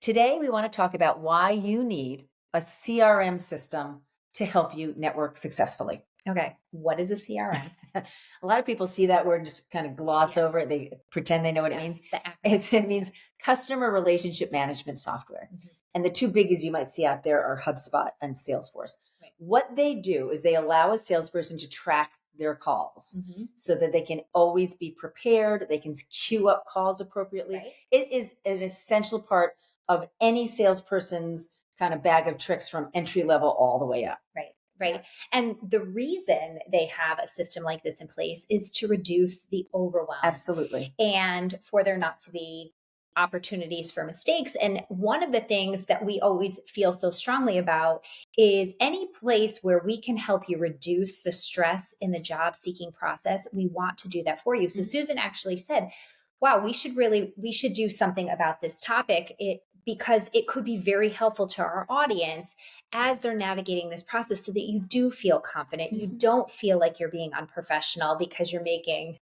Today, we want to talk about why you need a CRM system to help you network successfully. Okay. What is a CRM? A lot of people see that word and just kind of gloss Yes. over it. They pretend they know what it Yes. means. The acronym. It means customer relationship management software. Mhm. And the two biggies you might see out there are HubSpot and Salesforce. Right. What they do is they allow a salesperson to track their calls Mhm. so that they can always be prepared. They can queue up calls appropriately. Right. It is an essential part of any salesperson's kind of bag of tricks from entry level all the way up. Right. Right. And the reason they have a system like this in place is to reduce the overwhelm Absolutely. and for there not to be opportunities for mistakes. And one of the things that we always feel so strongly about is any place where we can help you reduce the stress in the job seeking process, we want to do that for you. So Mhm. Susan actually said, wow, we should do something about this topic. Because it could be very helpful to our audience as they're navigating this process so that you do feel confident. You Mhm. don't feel like you're being unprofessional because you're making,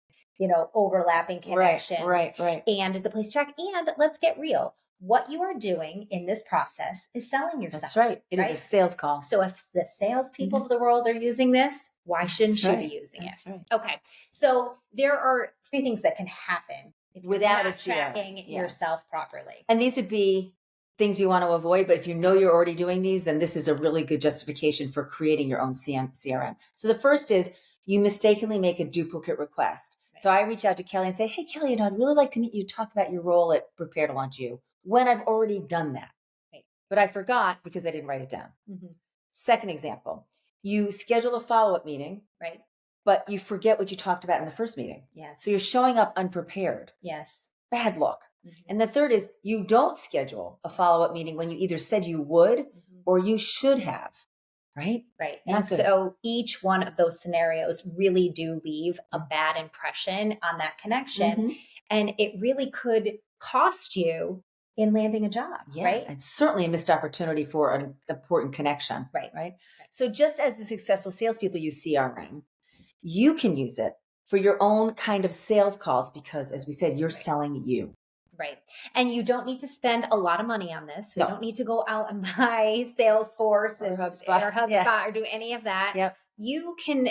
overlapping Right, connections right, right. and as a place to track. And let's get real. What you are doing in this process is selling yourself. That's right. It is a right? sales call. So if the salespeople Mhm. of the world are using this, why shouldn't That's you right. be using it? That's right. Okay. So there are three things that can happen if you're Without a not CRM. tracking Yeah. yourself properly. And these would be things you want to avoid, but if you know you're already doing these, then this is a really good justification for creating your own CRM. So the first is you mistakenly make a duplicate request. So I reach out to Kelly and say, hey, Kelly, I'd really like to meet you, talk about your role at Prepare to Launch You, when I've already done that. Right. But I forgot because I didn't write it down. Mhm. Second example, you schedule a follow-up meeting, Right. but you forget what you talked about in the first meeting. Yes. So you're showing up unprepared. Yes. Bad luck. Mhm. And the third is you don't schedule a follow-up meeting when you either said you would Mhm. or you should have, right? Right. Not And good. so each one of those scenarios really do leave a bad impression on that connection. Mhm. And it really could cost you in landing a job, Yeah, right? it's certainly a missed opportunity for an important connection, Right. right? Right. So just as the successful salespeople use CRM, you can use it for your own kind of sales calls because, as we said, you're Right. selling you. Right. And you don't need to spend a lot of money on this. We No. don't need to go out and buy Salesforce Or and HubSpot. or HubSpot Yeah. or do any of that. Yep. You can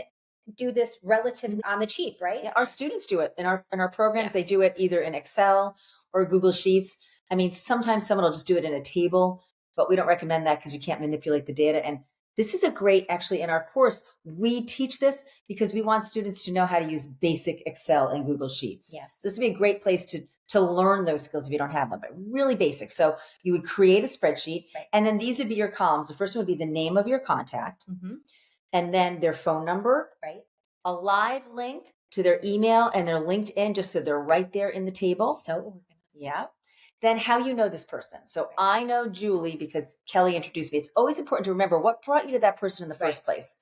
do this relatively on the cheap, right? Yeah, our students do it in our programs. Yeah. They do it either in Excel or Google Sheets. I mean, sometimes someone will just do it in a table, but we don't recommend that because you can't manipulate the data. And this is a great, actually, in our course, we teach this because we want students to know how to use basic Excel and Google Sheets. Yes. So this would be a great place to learn those skills if you don't have them, but really basic. So you would create a spreadsheet, Right. and then these would be your columns. The first one would be the name of your contact, Mhm. and then their phone number, Right. a live link to their email and their LinkedIn, just so they're right there in the table. So organized. Yeah. Then how you know this person. So I know Julie because Kelly introduced me. It's always important to remember what brought you to that person in the first place.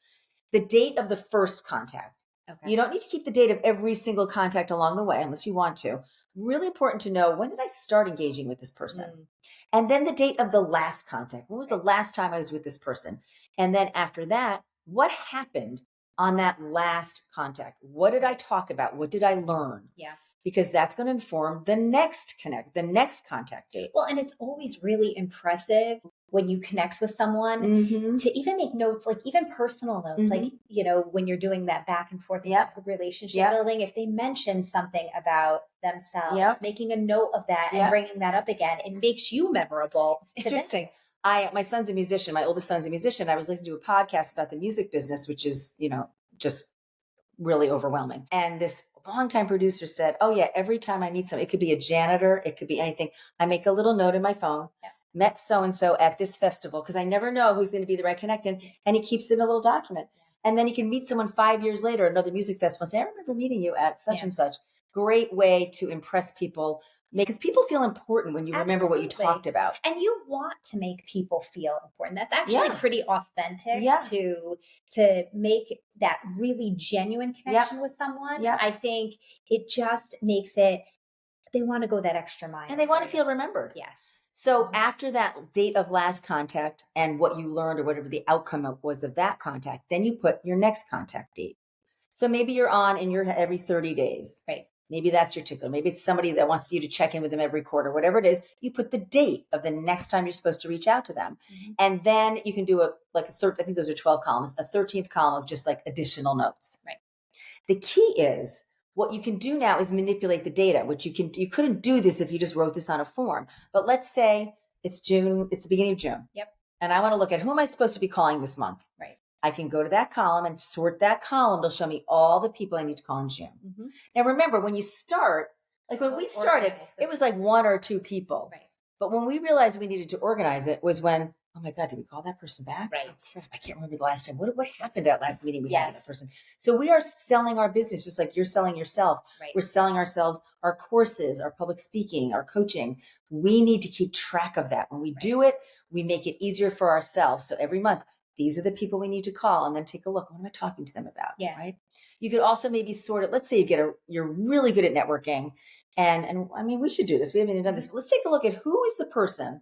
The date of the first contact. Okay. You don't need to keep the date of every single contact along the way unless you want to. Really important to know, when did I start engaging with this person? Mm. And then the date of the last contact. When was the last time I was with this person? And then after that, what happened on that last contact? What did I talk about? What did I learn? Yeah. Because that's going to inform the next contact date. Well, and it's always really impressive when you connect with someone Mm-hmm. to even make notes, like even personal notes, like, when you're doing that back and forth Yep. relationship Yep. building, if they mention something about themselves, Yep. making a note of that and Yep. bringing that up again, it makes you memorable. It's interesting. My son's a musician. My oldest son's a musician. I was listening to a podcast about the music business, which is, just really overwhelming. And this longtime producer said, oh yeah, every time I meet someone, it could be a janitor, it could be anything. I make a little note in my phone, met so-and-so at this festival, because I never know who's going to be the right connectant. And he keeps it in a little document. And then he can meet someone 5 years later, another music festival, and say, I remember meeting you at such and such. Great way to impress people, because people feel important when you remember what you talked about. And you want to make people feel important. That's actually pretty authentic to make that really genuine connection with someone. Yep. I think it just makes it, they want to go that extra mile. And they want to feel remembered. Yes. So after that date of last contact and what you learned or whatever the outcome was of that contact, then you put your next contact date. So maybe you're on and you're every 30 days. Right. Maybe that's your tickler. Maybe it's somebody that wants you to check in with them every quarter, whatever it is. You put the date of the next time you're supposed to reach out to them. And then you can do I think those are 12 columns, a 13th column of just like additional notes. Right. The key is what you can do now is manipulate the data, which you couldn't do this if you just wrote this on a form. But let's say it's June, it's the beginning of June. Yep. And I want to look at who am I supposed to be calling this month? Right. I can go to that column and sort that column. It'll show me all the people I need to call in June. Mm-hmm. Now, remember, when you start, like when we started, it was like one or two people. Right. But when we realized we needed to organize it was when, oh my God, did we call that person back? Right. Oh, crap, I can't remember the last time. What happened at last meeting we had with that Yes. person? So we are selling our business just like you're selling yourself. Right. We're selling ourselves, our courses, our public speaking, our coaching. We need to keep track of that. When we do it, we make it easier for ourselves. So every month, these are the people we need to call, and then take a look. What am I talking to them about? Yeah. Right. You could also maybe sort it. Let's say you're really good at networking, and I mean, we should do this. We haven't even done this, but let's take a look at who is the person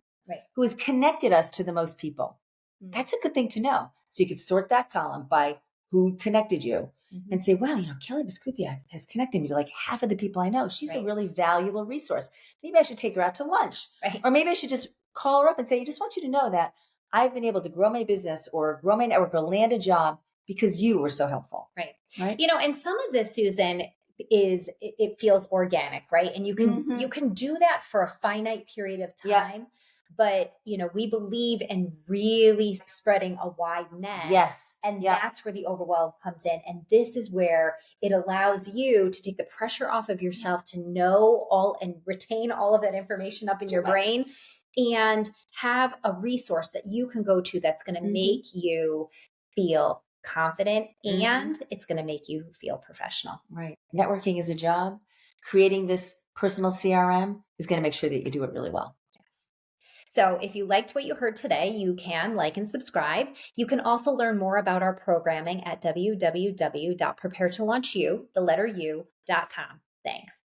who has connected us to the most people. That's a good thing to know. So you could sort that column by who connected you and say, wow, Kelly Viscupiak has connected me to like half of the people I know. She's a really valuable resource. Maybe I should take her out to lunch. Right. Or maybe I should just call her up and say, I just want you to know that I've been able to grow my business or grow my network or land a job because you were so helpful. Right. Right. And some of this, Susan, it feels organic, right? And you can do that for a finite period of time. Yeah. But, we believe in really spreading a wide net. Yes. And that's where the overwhelm comes in. And this is where it allows you to take the pressure off of yourself to know all and retain all of that information up in your brain and have a resource that you can go to that's going to make you feel confident and it's going to make you feel professional. Right. Networking is a job. Creating this personal CRM is going to make sure that you do it really well. So if you liked what you heard today, you can like and subscribe. You can also learn more about our programming at www.preparetolaunchu.com. Thanks.